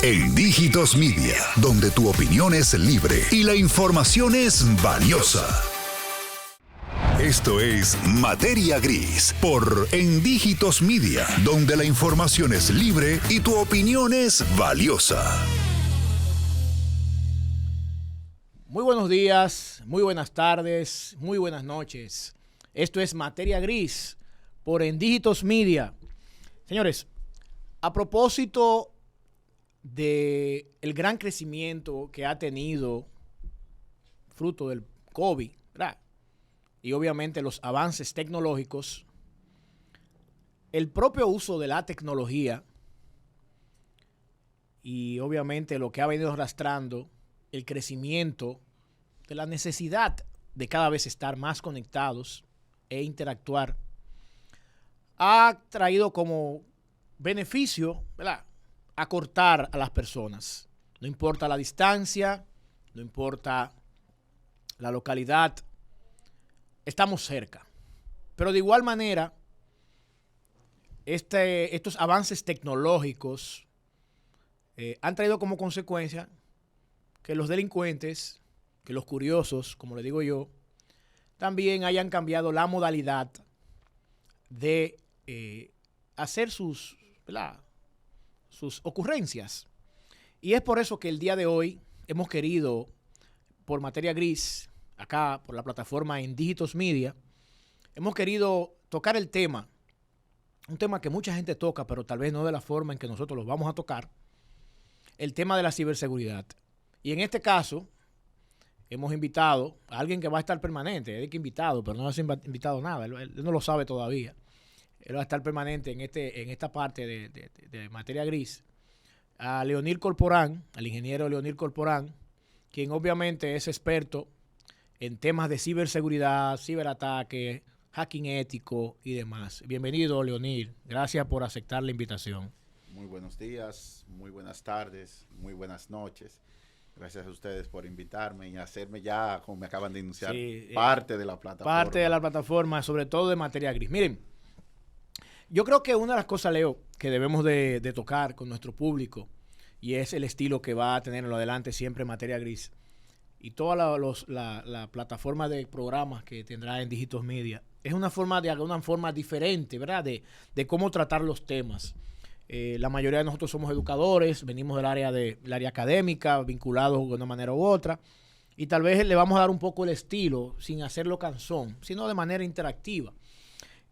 En Dígitos Media, donde tu opinión es libre y la información es valiosa. Esto es Materia Gris por En Dígitos Media, donde la información es libre y tu opinión es valiosa. Muy buenos días, muy buenas tardes, muy buenas noches. Esto es Materia Gris por En Dígitos Media. Señores, a propósito de el gran crecimiento que ha tenido fruto del COVID, ¿verdad? Y obviamente los avances tecnológicos, el propio uso de la tecnología y obviamente lo que ha venido arrastrando el crecimiento de la necesidad de cada vez estar más conectados e interactuar, ha traído como beneficio, ¿verdad?, acortar a las personas. No importa la distancia, no importa la localidad, estamos cerca. Pero de igual manera, estos avances tecnológicos han traído como consecuencia que los delincuentes, que los curiosos, como le digo yo, también hayan cambiado la modalidad de hacer sus ocurrencias. Y es por eso que el día de hoy hemos querido, por Materia Gris, acá por la plataforma En Dígitos Media, hemos querido tocar el tema, un tema que mucha gente toca, pero tal vez no de la forma en que nosotros lo vamos a tocar, el tema de la ciberseguridad. Y en este caso, hemos invitado a alguien que va a estar permanente. Él que invitado, pero no ha invitado nada. Él no lo sabe todavía. Él va a estar permanente en esta parte de Materia Gris. A Leonil Corporán, al ingeniero Leonil Corporán, quien obviamente es experto en temas de ciberseguridad, ciberataque, hacking ético y demás. Bienvenido, Leonil. Gracias por aceptar la invitación. Muy buenos días, muy buenas tardes, muy buenas noches. Gracias a ustedes por invitarme y hacerme ya, como me acaban de anunciar, parte de la plataforma. Parte de la plataforma, sobre todo de Materia Gris. Miren, yo creo que una de las cosas, Leo, que debemos de tocar con nuestro público, y es el estilo que va a tener en lo adelante siempre Materia Gris, y toda la plataforma de programas que tendrá En Dígitos Media, es una forma de alguna forma diferente, ¿verdad?, de cómo tratar los temas. La mayoría de nosotros somos educadores, venimos del área académica, vinculados de una manera u otra, y tal vez le vamos a dar un poco el estilo, sin hacerlo cansón, sino de manera interactiva.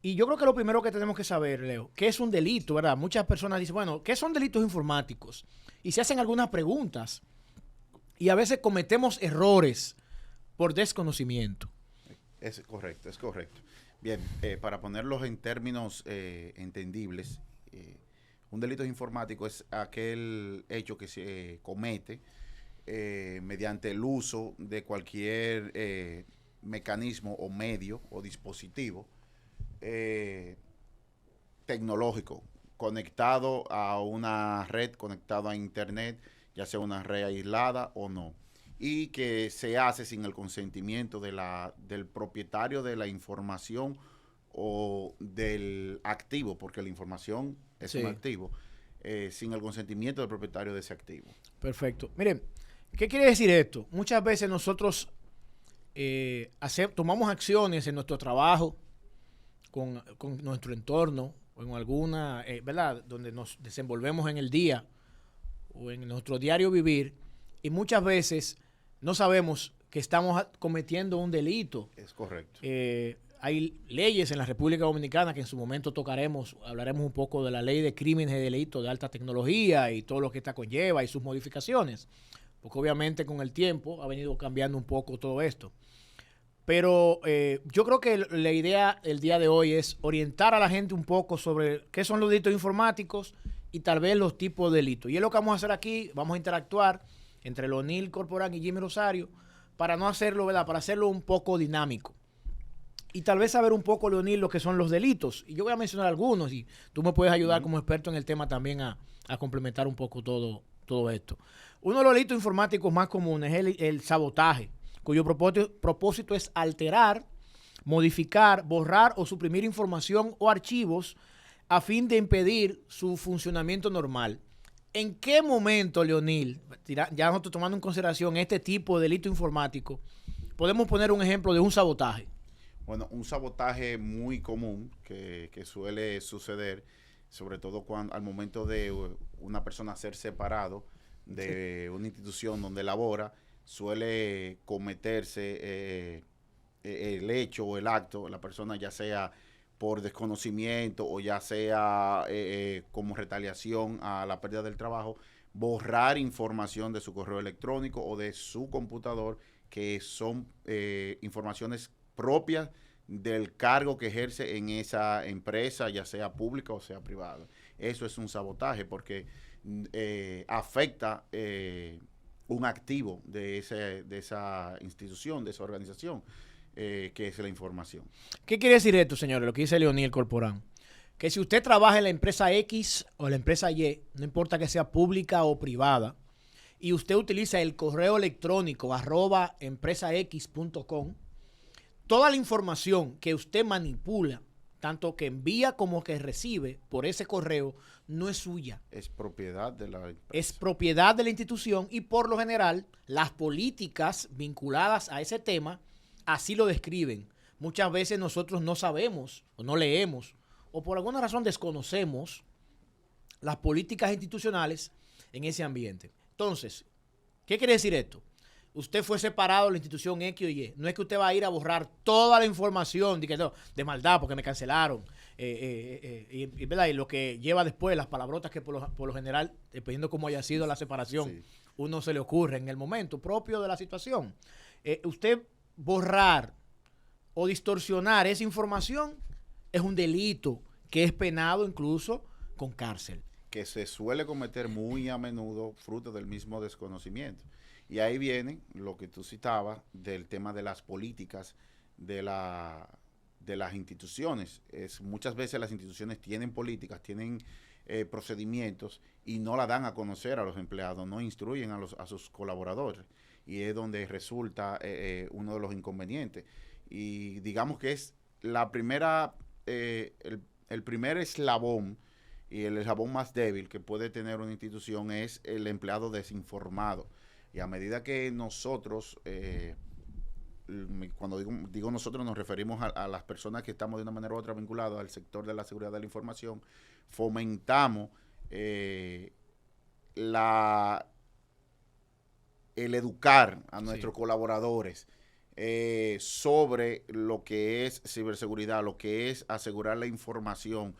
Y yo creo que lo primero que tenemos que saber, Leo, ¿qué es un delito, verdad? Muchas personas dicen, bueno, ¿qué son delitos informáticos? Y se hacen algunas preguntas, y a veces cometemos errores por desconocimiento. Es correcto, es correcto. Bien, para ponerlos en términos entendibles, un delito informático es aquel hecho que se comete mediante el uso de cualquier mecanismo o medio o dispositivo tecnológico conectado a una red, conectado a internet, ya sea una red aislada o no, y que se hace sin el consentimiento del propietario de la información o del activo, porque la información es un activo, sin el consentimiento del propietario de ese activo. Perfecto. Miren, ¿qué quiere decir esto? Muchas veces nosotros tomamos acciones en nuestro trabajo, con nuestro entorno, o en alguna, ¿verdad?, donde nos desenvolvemos en el día, o en nuestro diario vivir, y muchas veces no sabemos que estamos cometiendo un delito. Es correcto. Hay leyes en la República Dominicana que en su momento hablaremos un poco de la ley de crímenes y delitos de alta tecnología y todo lo que esta conlleva y sus modificaciones, porque obviamente con el tiempo ha venido cambiando un poco todo esto. Pero yo creo que la idea el día de hoy es orientar a la gente un poco sobre qué son los delitos informáticos y tal vez los tipos de delitos. Y es lo que vamos a hacer aquí, vamos a interactuar entre Leonil Corporán y Jimmy Rosario para no hacerlo, ¿verdad?, para hacerlo un poco dinámico. Y tal vez saber un poco, Leonil, lo que son los delitos. Y yo voy a mencionar algunos y tú me puedes ayudar como experto en el tema también a complementar un poco todo esto. Uno de los delitos informáticos más comunes es el sabotaje, cuyo propósito es alterar, modificar, borrar o suprimir información o archivos a fin de impedir su funcionamiento normal. ¿En qué momento, Leonil, ya nosotros tomando en consideración este tipo de delito informático, podemos poner un ejemplo de un sabotaje? Bueno, un sabotaje muy común que suele suceder, sobre todo cuando al momento de una persona ser separado de una institución donde labora, suele cometerse el hecho o el acto, la persona ya sea por desconocimiento o ya sea como retaliación a la pérdida del trabajo, borrar información de su correo electrónico o de su computador que son informaciones propias del cargo que ejerce en esa empresa, ya sea pública o sea privada. Eso es un sabotaje porque afecta un activo de esa institución, de esa organización, que es la información. ¿Qué quiere decir esto, señores? Lo que dice Leonil Corporán. Que si usted trabaja en la empresa X o la empresa Y, no importa que sea pública o privada, y usted utiliza el correo electrónico @empresax.com, toda la información que usted manipula, tanto que envía como que recibe por ese correo, no es suya. Es propiedad de la empresa. Es propiedad de la institución y por lo general las políticas vinculadas a ese tema así lo describen. Muchas veces nosotros no sabemos o no leemos o por alguna razón desconocemos las políticas institucionales en ese ambiente. Entonces, ¿qué quiere decir esto? Usted fue separado de la institución X o Y. No es que usted va a ir a borrar toda la información de maldad porque me cancelaron. ¿Verdad? Y lo que lleva después, las palabrotas que por lo general, dependiendo cómo haya sido la separación, sí, uno se le ocurre en el momento propio de la situación. Usted borrar o distorsionar esa información es un delito que es penado incluso con cárcel. Que se suele cometer muy a menudo fruto del mismo desconocimiento. Y ahí viene lo que tú citabas del tema de las políticas de las instituciones. Muchas veces las instituciones tienen políticas, tienen procedimientos y no la dan a conocer a los empleados, no instruyen a sus colaboradores. Y es donde resulta uno de los inconvenientes. Y digamos que es la primera, el primer eslabón y el eslabón más débil que puede tener una institución es el empleado desinformado. Y a medida que nosotros, cuando digo nosotros, nos referimos a las personas que estamos de una manera u otra vinculadas al sector de la seguridad de la información, fomentamos el educar a nuestros colaboradores sobre lo que es ciberseguridad, lo que es asegurar la información,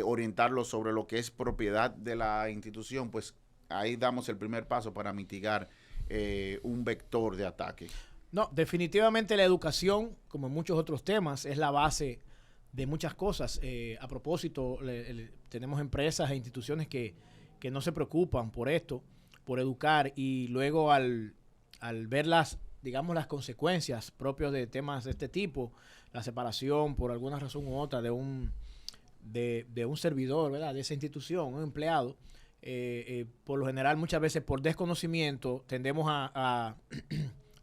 orientarlos sobre lo que es propiedad de la institución, pues ahí damos el primer paso para mitigar un vector de ataque. No, definitivamente la educación, como en muchos otros temas, es la base de muchas cosas. A propósito, tenemos empresas e instituciones que no se preocupan por esto, por educar, y luego al ver las consecuencias propias de temas de este tipo, la separación por alguna razón u otra de un servidor, ¿verdad?, de esa institución, un empleado, por lo general muchas veces por desconocimiento tendemos a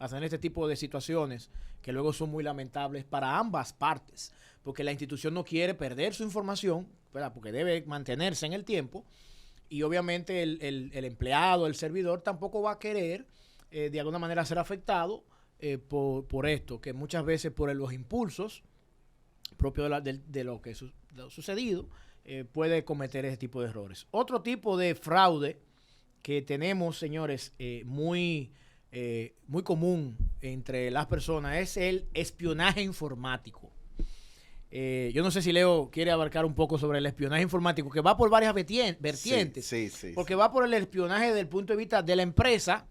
tener este tipo de situaciones que luego son muy lamentables para ambas partes, porque la institución no quiere perder su información, ¿verdad?, porque debe mantenerse en el tiempo, y obviamente el empleado, el servidor tampoco va a querer de alguna manera ser afectado por esto, que muchas veces por los impulsos propios de lo que ha sucedido, puede cometer ese tipo de errores. Otro tipo de fraude que tenemos, señores, muy común entre las personas es el espionaje informático. Yo no sé si Leo quiere abarcar un poco sobre el espionaje informático, que va por varias vertientes. Sí, porque va por el espionaje desde el punto de vista de la empresa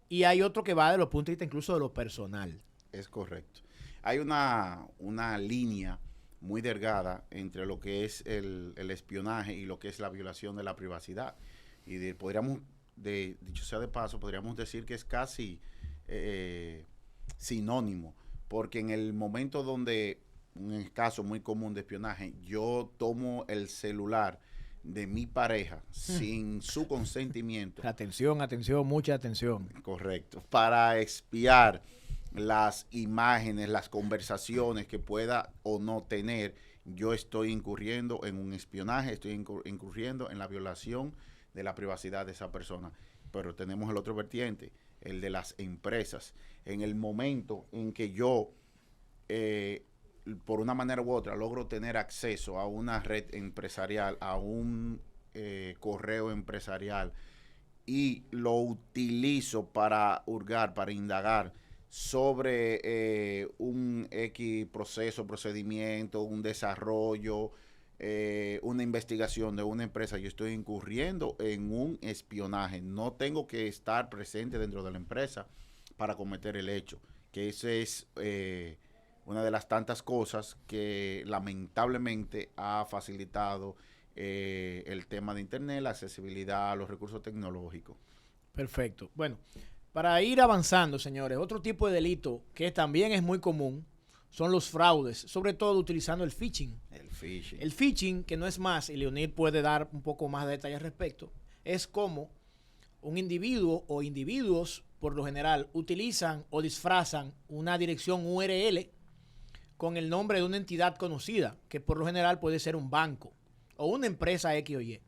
y hay otro que va de los puntos de vista incluso de lo personal. Es correcto. Hay una línea muy delgada entre lo que es el espionaje y lo que es la violación de la privacidad. Y dicho sea de paso, podríamos decir que es casi sinónimo, porque en el momento donde, un caso muy común de espionaje, yo tomo el celular de mi pareja sin su consentimiento. Atención, mucha atención. Correcto. Para espiar las imágenes, las conversaciones que pueda o no tener, yo estoy incurriendo en un espionaje, estoy incurriendo en la violación de la privacidad de esa persona. Pero tenemos el otro vertiente, el de las empresas. En el momento en que yo, por una manera u otra, logro tener acceso a una red empresarial, a un correo empresarial, y lo utilizo para hurgar, para indagar sobre un X proceso, procedimiento, un desarrollo, una investigación de una empresa, yo estoy incurriendo en un espionaje. No tengo que estar presente dentro de la empresa para cometer el hecho, que esa es una de las tantas cosas que lamentablemente ha facilitado el tema de Internet, la accesibilidad a los recursos tecnológicos. Perfecto. Bueno, para ir avanzando, señores, otro tipo de delito que también es muy común son los fraudes, sobre todo utilizando el phishing. El phishing. El phishing, que no es más, y Leonid puede dar un poco más de detalle al respecto, es como un individuo o individuos, por lo general, utilizan o disfrazan una dirección URL con el nombre de una entidad conocida, que por lo general puede ser un banco o una empresa X o Y.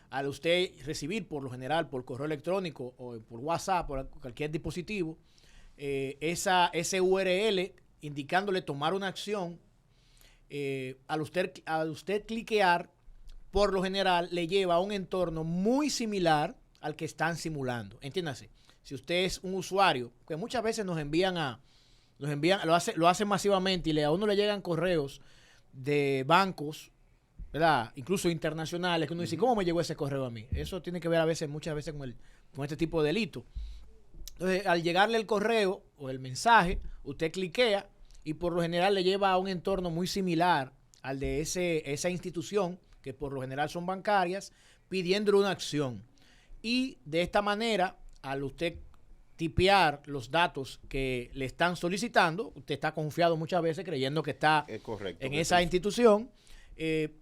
Al usted recibir, por lo general, por correo electrónico o por WhatsApp, por cualquier dispositivo, ese URL indicándole tomar una acción, al usted cliquear, por lo general, le lleva a un entorno muy similar al que están simulando. Entiéndase, si usted es un usuario, que muchas veces lo hacen masivamente y a uno le llegan correos de bancos, ¿verdad? Incluso internacionales, que uno dice, ¿cómo me llegó ese correo a mí? Eso tiene que ver muchas veces con este tipo de delito. Entonces, al llegarle el correo o el mensaje, usted cliquea y por lo general le lleva a un entorno muy similar al de esa institución, que por lo general son bancarias, pidiéndole una acción. Y de esta manera, al usted tipear los datos que le están solicitando, usted está confiado muchas veces creyendo que está en esa institución,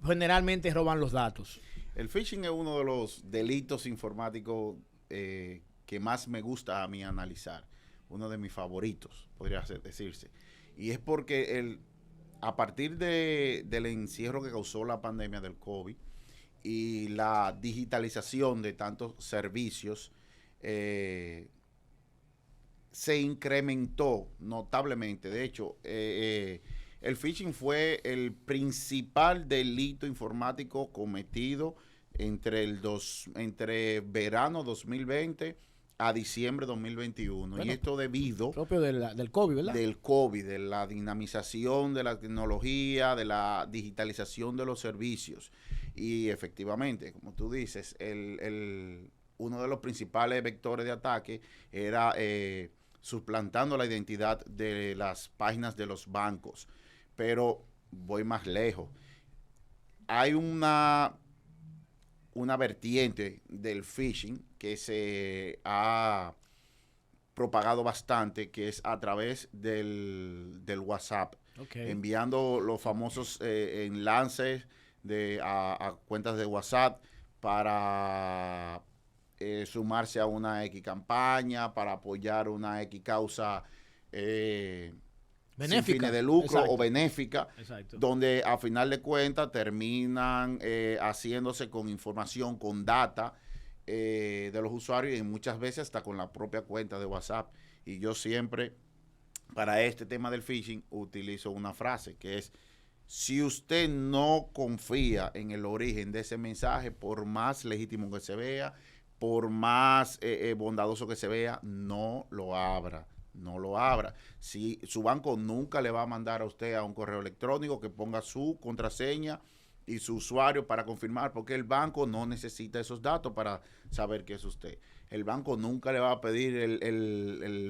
generalmente roban los datos. El phishing es uno de los delitos informáticos que más me gusta a mí analizar, uno de mis favoritos, podría decirse. Y es porque a partir del encierro que causó la pandemia del COVID y la digitalización de tantos servicios, se incrementó notablemente. De hecho, el phishing fue el principal delito informático cometido entre verano 2020 a diciembre 2021. Bueno, y esto debido... Propio del COVID, ¿verdad? Del COVID, de la dinamización de la tecnología, de la digitalización de los servicios. Y efectivamente, como tú dices, uno de los principales vectores de ataque era suplantando la identidad de las páginas de los bancos. Pero voy más lejos. Hay una vertiente del phishing que se ha propagado bastante, que es a través del WhatsApp, enviando los famosos enlaces a cuentas de WhatsApp para sumarse a una X campaña, para apoyar una X causa benéfica, sin fines de lucro. Exacto. O benéfica. Exacto. Donde a final de cuentas terminan haciéndose con información, con data de los usuarios y muchas veces hasta con la propia cuenta de WhatsApp. Y yo siempre, para este tema del phishing, utilizo una frase que es: si usted no confía en el origen de ese mensaje, por más legítimo que se vea, por más bondadoso que se vea, no lo abra. No lo abra. Si su banco nunca le va a mandar a usted a un correo electrónico que ponga su contraseña y su usuario para confirmar, porque el banco no necesita esos datos para saber que es usted. El banco nunca le va a pedir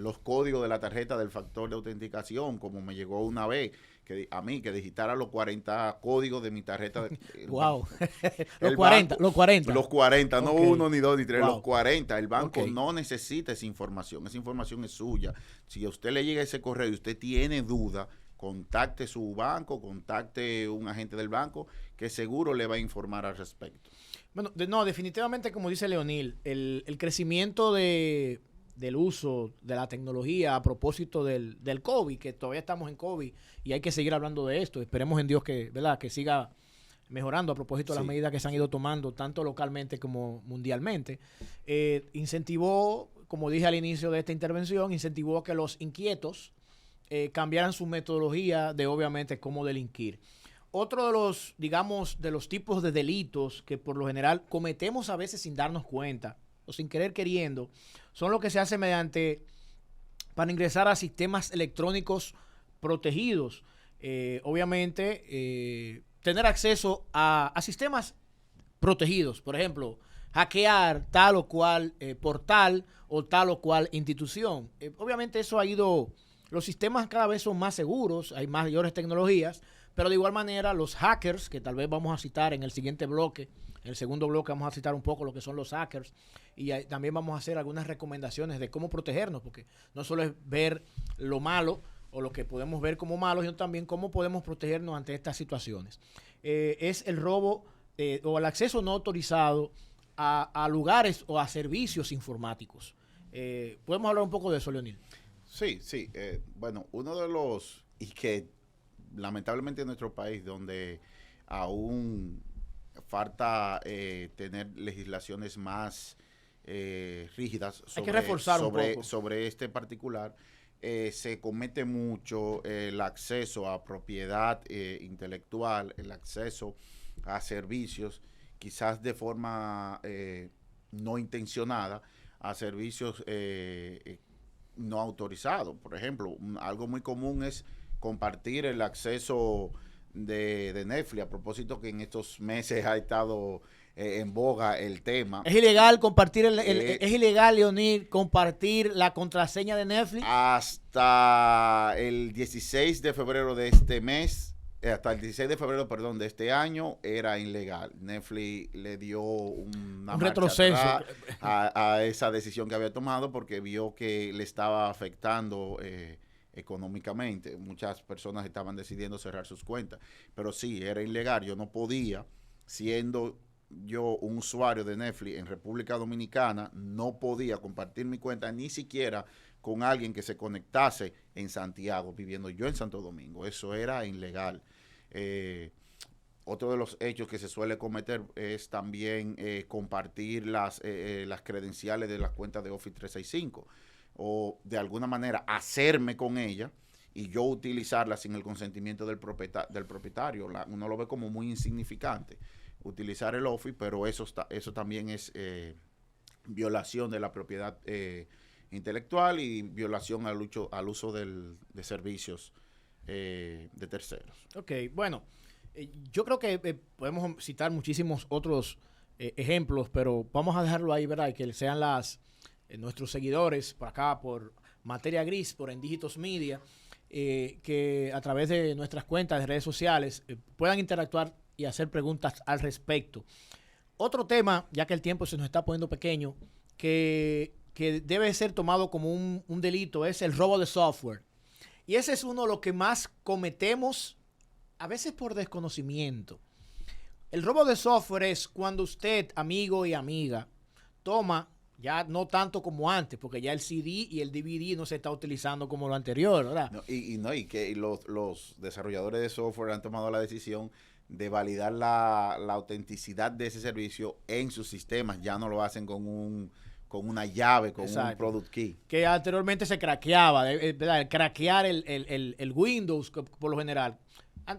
los códigos de la tarjeta del factor de autenticación, como me llegó una vez a mí, que digitara los 40 códigos de mi tarjeta. ¡Wow! Los 40. Los 40, okay. No uno, ni dos, ni tres, Wow. Los 40. El banco no necesita esa información es suya. Si a usted le llega ese correo y usted tiene duda, contacte su banco, contacte un agente del banco, que seguro le va a informar al respecto. Bueno, definitivamente, como dice Leonil, el crecimiento del uso de la tecnología a propósito del COVID, que todavía estamos en COVID y hay que seguir hablando de esto. Esperemos en Dios que, ¿verdad?, que siga mejorando a propósito de las medidas que se han ido tomando tanto localmente como mundialmente. Incentivó, como dije al inicio de esta intervención, incentivó que los inquietos cambiaran su metodología de obviamente cómo delinquir. Otro de los, digamos, de los tipos de delitos que por lo general cometemos a veces sin darnos cuenta o sin querer queriendo, son lo que se hace para ingresar a sistemas electrónicos protegidos. Obviamente, tener acceso a sistemas protegidos, por ejemplo, hackear tal o cual portal o tal o cual institución. Obviamente eso ha ido, los sistemas cada vez son más seguros, hay mayores tecnologías, pero de igual manera los hackers, que tal vez vamos a citar en el siguiente bloque, en el segundo bloque vamos a citar un poco lo que son los hackers y también vamos a hacer algunas recomendaciones de cómo protegernos, porque no solo es ver lo malo o lo que podemos ver como malo, sino también cómo podemos protegernos ante estas situaciones. Es el robo o el acceso no autorizado a lugares o a servicios informáticos. ¿Podemos hablar un poco de eso, Leonil? Sí. Bueno, uno de los, y que lamentablemente en nuestro país, donde aún falta tener legislaciones más rígidas hay que reforzar un poco sobre este particular, se comete mucho el acceso a propiedad intelectual, el acceso a servicios, quizás de forma no intencionada, a servicios no autorizados. Por ejemplo, algo muy común es compartir el acceso de Netflix, a propósito que en estos meses ha estado en boga el tema. ¿Es ilegal compartir es ilegal, Leonil, compartir la contraseña de Netflix? Hasta el 16 de febrero de este mes, hasta el 16 de febrero, perdón, de este año, era ilegal. Netflix le dio un retroceso a esa decisión que había tomado porque vio que le estaba afectando económicamente. Muchas personas estaban decidiendo cerrar sus cuentas, pero sí, era ilegal. Yo no podía, siendo yo un usuario de Netflix en República Dominicana, no podía compartir mi cuenta ni siquiera con alguien que se conectase en Santiago, viviendo yo en Santo Domingo. Eso era ilegal. Otro de los hechos que se suele cometer es también compartir las credenciales de las cuentas de Office 365 o de alguna manera hacerme con ella y yo utilizarla sin el consentimiento del propietario. Uno lo ve como muy insignificante utilizar el Office, pero eso también es violación de la propiedad intelectual y violación al uso de servicios de terceros. Ok, bueno, yo creo que podemos citar muchísimos otros ejemplos, pero vamos a dejarlo ahí, ¿verdad? Y que sean nuestros seguidores por acá, por Materia Gris, por En Dígitos Media, que a través de nuestras cuentas de redes sociales puedan interactuar y hacer preguntas al respecto. Otro tema, ya que el tiempo se nos está poniendo pequeño, que debe ser tomado como un delito, es el robo de software. Y ese es uno de los que más cometemos, a veces por desconocimiento. El robo de software es cuando usted, amigo y amiga, toma, ya no tanto como antes, porque ya el CD y el DVD no se está utilizando como lo anterior, ¿verdad? No, y que los desarrolladores de software han tomado la decisión de validar la autenticidad de ese servicio en sus sistemas. Ya no lo hacen con una llave, con Exacto. un product key. Que anteriormente se craqueaba, ¿verdad? El craquear el Windows, por lo general.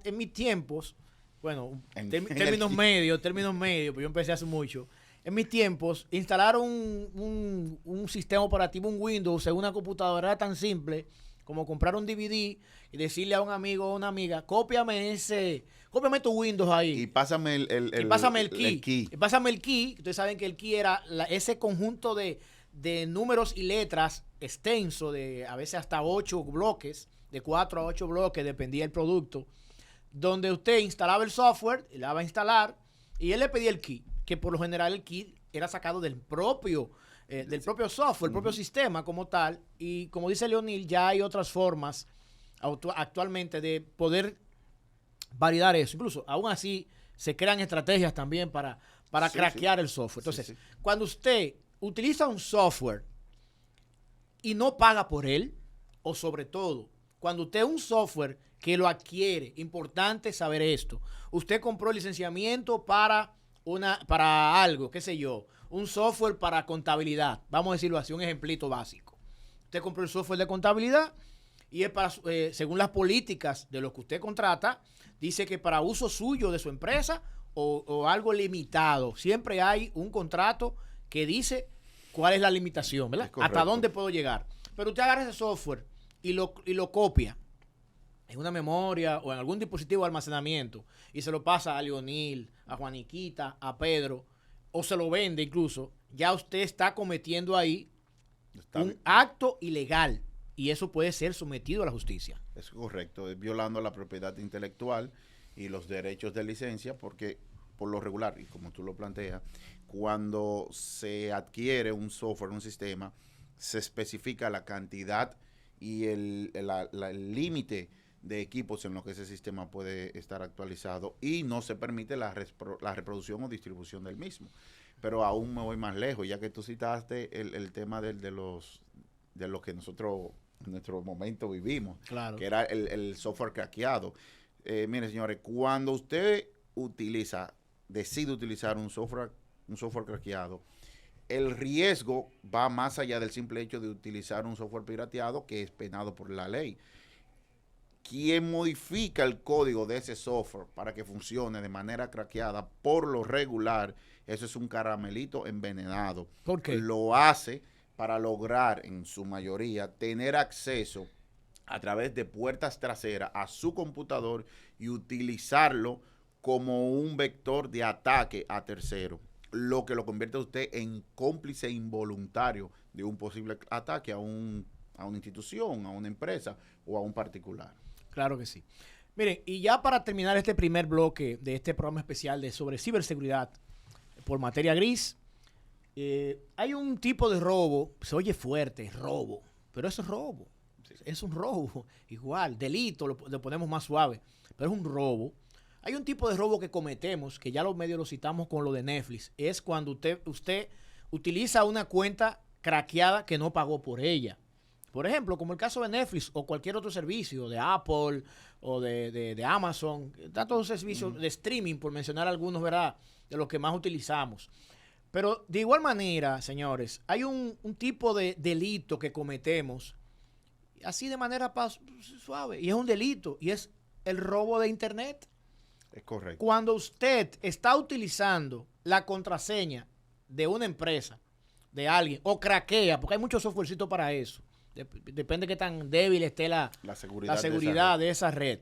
En mis tiempos, bueno, términos medios, pues yo empecé hace mucho. En mis tiempos, instalar un sistema operativo, un Windows en una computadora era tan simple como comprar un DVD y decirle a un amigo o una amiga, cópiame tu Windows ahí. Y pásame el key. Y pásame el key. Ustedes saben que el key era ese conjunto de números y letras extenso, de a veces hasta 8 bloques, de 4 a 8 bloques, dependía del producto, donde usted instalaba el software, le daba a instalar, y él le pedía el key, que por lo general el key era sacado del propio software, el propio sistema como tal. Y como dice Leonil, ya hay otras formas actualmente de poder validar eso. Incluso, aún así, se crean estrategias también para craquear el software. Entonces, cuando usted utiliza un software y no paga por él, o sobre todo, cuando usted un software que lo adquiere, importante saber esto, usted compró el licenciamiento para algo, qué sé yo, un software para contabilidad, vamos a decirlo así, un ejemplito básico. Usted compró el software de contabilidad y es para, según las políticas de lo que usted contrata, dice que para uso suyo de su empresa o algo limitado, siempre hay un contrato que dice cuál es la limitación, ¿verdad? Hasta dónde puedo llegar. Pero usted agarra ese software y lo copia en una memoria o en algún dispositivo de almacenamiento y se lo pasa a Leonil, a Juaniquita, a Pedro, o se lo vende incluso, ya usted está cometiendo ahí un acto ilegal y eso puede ser sometido a la justicia. Es correcto, es violando la propiedad intelectual y los derechos de licencia, porque por lo regular, y como tú lo planteas, cuando se adquiere un software, un sistema, se especifica la cantidad y el límite de equipos en los que ese sistema puede estar actualizado y no se permite la reproducción o distribución del mismo. Pero aún me voy más lejos, ya que tú citaste el tema de lo que nosotros en nuestro momento vivimos, claro, que era el software craqueado. Miren, señores, cuando usted decide utilizar un software craqueado, el riesgo va más allá del simple hecho de utilizar un software pirateado que es penado por la ley. Quien modifica el código de ese software para que funcione de manera craqueada, por lo regular, eso es un caramelito envenenado. ¿Por qué? Lo hace para lograr, en su mayoría, tener acceso a través de puertas traseras a su computador y utilizarlo como un vector de ataque a terceros, lo que lo convierte a usted en cómplice involuntario de un posible ataque a una institución, a una empresa o a un particular. Claro que sí. Miren, y ya para terminar este primer bloque de este programa especial sobre ciberseguridad por materia gris, hay un tipo de robo, se oye fuerte, robo, pero eso es robo, es un robo, igual, delito, lo ponemos más suave, pero es un robo. Hay un tipo de robo que cometemos, que ya los medios lo citamos con lo de Netflix, es cuando usted utiliza una cuenta craqueada que no pagó por ella. Por ejemplo, como el caso de Netflix o cualquier otro servicio de Apple o de Amazon, tantos servicios de streaming, por mencionar algunos, ¿verdad?, de los que más utilizamos. Pero de igual manera, señores, hay un tipo de delito que cometemos así de manera suave, y es un delito, y es el robo de Internet. Es correcto. Cuando usted está utilizando la contraseña de una empresa, de alguien, o craquea, porque hay muchos softwarecitos para eso. Depende de qué tan débil esté la seguridad de esa red.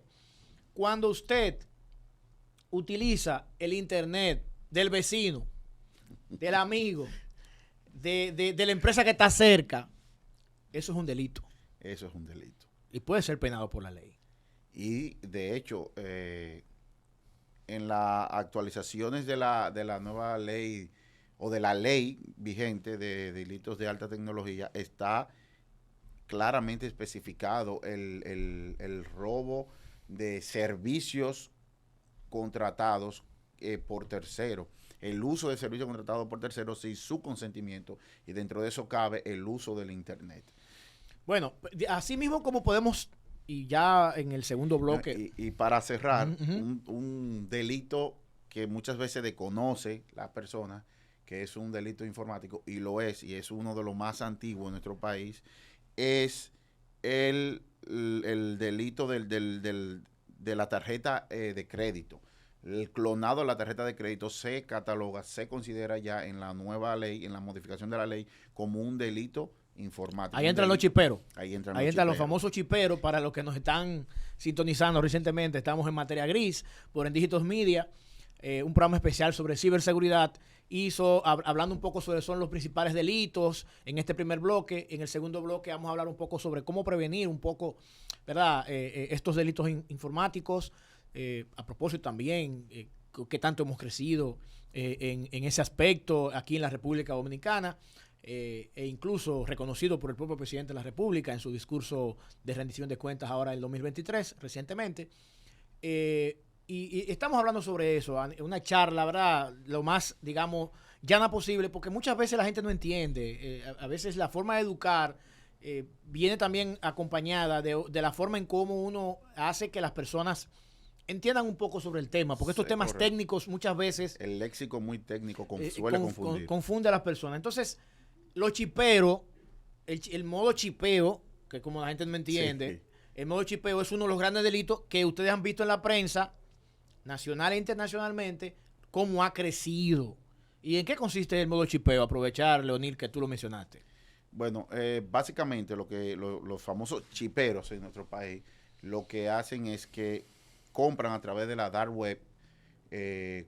Cuando usted utiliza el Internet del vecino, del amigo, de la empresa que está cerca, eso es un delito. Eso es un delito. Y puede ser penado por la ley. Y de hecho, en las actualizaciones de la nueva ley o de la ley vigente de delitos de alta tecnología, está claramente especificado el robo de servicios contratados por terceros, el uso de servicios contratados por terceros sin su consentimiento, y dentro de eso cabe el uso del Internet. Bueno, así mismo como podemos, y ya en el segundo bloque. Y para cerrar, un delito que muchas veces desconoce la persona, que es un delito informático, y lo es, y es uno de los más antiguos en nuestro país, es el delito de la tarjeta de crédito. El clonado de la tarjeta de crédito se cataloga, se considera ya en la nueva ley, en la modificación de la ley, como un delito informático. Ahí entran los chiperos. Ahí entran los famosos chiperos. Para los que nos están sintonizando recientemente, estamos en Materia Gris por En Dígitos Media, un programa especial sobre ciberseguridad. Hablando un poco sobre son los principales delitos en este primer bloque. En el segundo bloque vamos a hablar un poco sobre cómo prevenir un poco, ¿verdad?, estos delitos informáticos. A propósito también, qué tanto hemos crecido en ese aspecto aquí en la República Dominicana, e incluso reconocido por el propio presidente de la República en su discurso de rendición de cuentas ahora en el 2023, recientemente. Y estamos hablando sobre eso, una charla, ¿verdad?, lo más, digamos, llana posible, porque muchas veces la gente no entiende. A veces la forma de educar viene también acompañada de la forma en cómo uno hace que las personas entiendan un poco sobre el tema, porque estos temas técnicos muchas veces... El léxico muy técnico suele confundir. Confunde a las personas. Entonces, los chiperos, el modo chipeo, que como la gente no entiende, sí. El modo chipeo es uno de los grandes delitos que ustedes han visto en la prensa, nacional e internacionalmente, cómo ha crecido. ¿Y en qué consiste el modo chipeo? Aprovechar, Leonil, que tú lo mencionaste. Bueno, básicamente los famosos chiperos en nuestro país, lo que hacen es que compran a través de la dark web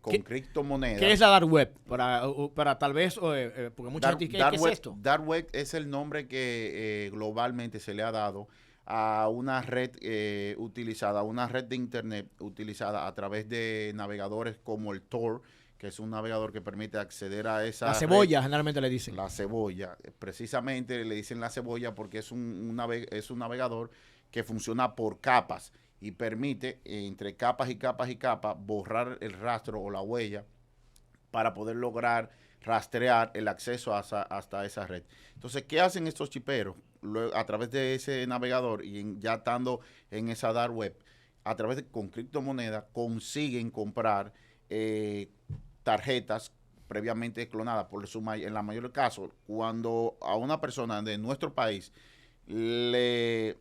con criptomonedas. ¿Qué es la dark web? Para tal vez, porque mucha gente dice, ¿qué es esto? Dark web es el nombre que globalmente se le ha dado a una red utilizada, una red de internet utilizada a través de navegadores como el Tor, que es un navegador que permite acceder a esa La cebolla, red. generalmente le dicen. La cebolla, precisamente le dicen la cebolla porque es un navegador que funciona por capas y permite entre capas y capas y capas borrar el rastro o la huella para poder lograr rastrear el acceso hasta esa red. Entonces, ¿qué hacen estos chiperos? A través de ese navegador y ya estando en esa dark web, a través con criptomonedas, consiguen comprar tarjetas previamente clonadas. En la mayoría de casos, cuando a una persona de nuestro país le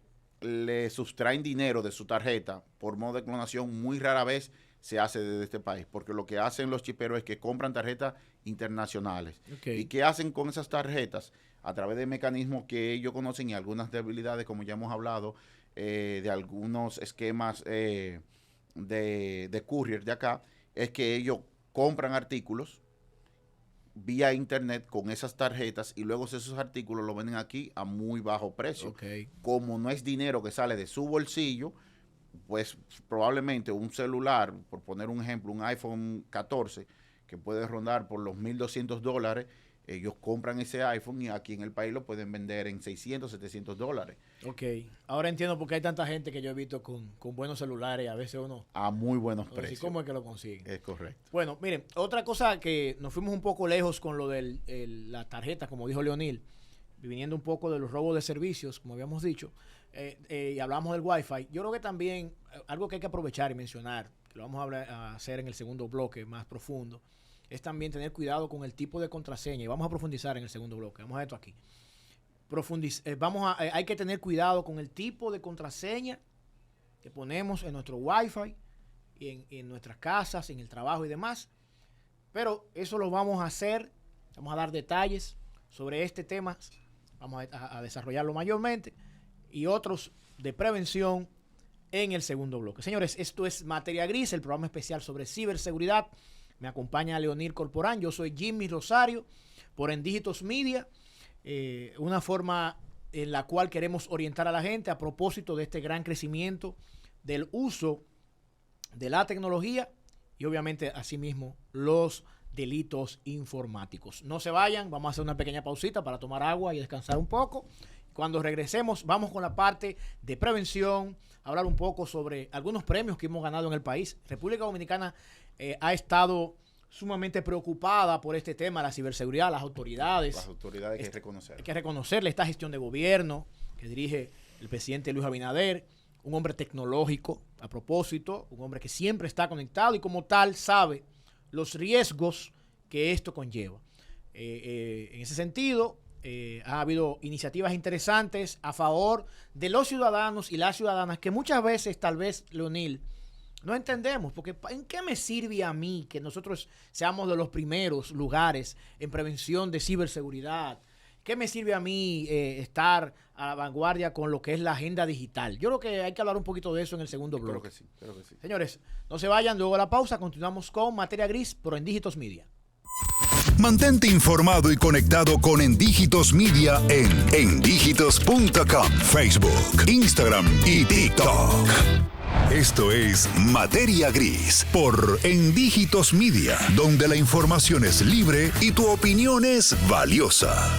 sustraen dinero de su tarjeta por modo de clonación, muy rara vez se hace desde este país, porque lo que hacen los chiperos es que compran tarjetas internacionales. Okay. ¿Y qué hacen con esas tarjetas? A través de mecanismos que ellos conocen y algunas debilidades, como ya hemos hablado, de algunos esquemas de courier de acá, es que ellos compran artículos vía internet con esas tarjetas y luego esos artículos los venden aquí a muy bajo precio. Okay. Como no es dinero que sale de su bolsillo, pues probablemente un celular, por poner un ejemplo, un iPhone 14, que puede rondar por los $1,200, ellos compran ese iPhone y aquí en el país lo pueden vender en $600, $700. Ok. Ahora entiendo por qué hay tanta gente que yo he visto con buenos celulares, a veces uno... A muy buenos precios. ¿Cómo es que lo consiguen? Es correcto. Bueno, miren, otra cosa que nos fuimos un poco lejos con lo de la tarjeta, como dijo Leonil, viniendo un poco de los robos de servicios, como habíamos dicho, y hablamos del Wi-Fi. Yo creo que también algo que hay que aprovechar y mencionar, que lo vamos a hacer en el segundo bloque más profundo, es también tener cuidado con el tipo de contraseña. Y vamos a profundizar en el segundo bloque. Vamos a esto aquí. Hay que tener cuidado con el tipo de contraseña que ponemos en nuestro Wi-Fi, en nuestras casas, en el trabajo y demás. Pero eso lo vamos a hacer. Vamos a dar detalles sobre este tema. Vamos a desarrollarlo mayormente. Y otros de prevención en el segundo bloque. Señores, esto es Materia Gris, el programa especial sobre ciberseguridad. Me acompaña Leonil Corporán, yo soy Jimmy Rosario, por Endígitos Media, una forma en la cual queremos orientar a la gente a propósito de este gran crecimiento del uso de la tecnología y obviamente asimismo los delitos informáticos. No se vayan, vamos a hacer una pequeña pausita para tomar agua y descansar un poco. Cuando regresemos vamos con la parte de prevención, hablar un poco sobre algunos premios que hemos ganado en el país. República Dominicana ha estado sumamente preocupada por este tema, la ciberseguridad, las autoridades. Las autoridades hay que reconocerle. Hay que reconocerle esta gestión de gobierno que dirige el presidente Luis Abinader, un hombre tecnológico, a propósito, un hombre que siempre está conectado y como tal sabe los riesgos que esto conlleva. En ese sentido, ha habido iniciativas interesantes a favor de los ciudadanos y las ciudadanas que muchas veces, tal vez, Leonil, no entendemos, porque ¿en qué me sirve a mí que nosotros seamos de los primeros lugares en prevención de ciberseguridad? ¿Qué me sirve a mí estar a la vanguardia con lo que es la agenda digital? Yo creo que hay que hablar un poquito de eso en el segundo bloque. Creo que sí. Señores, no se vayan, luego de la pausa continuamos con Materia Gris por Endígitos Media. Mantente informado y conectado con Endígitos Media en endígitos.com, Facebook, Instagram y TikTok. Esto es Materia Gris por Endígitos Media, donde la información es libre y tu opinión es valiosa.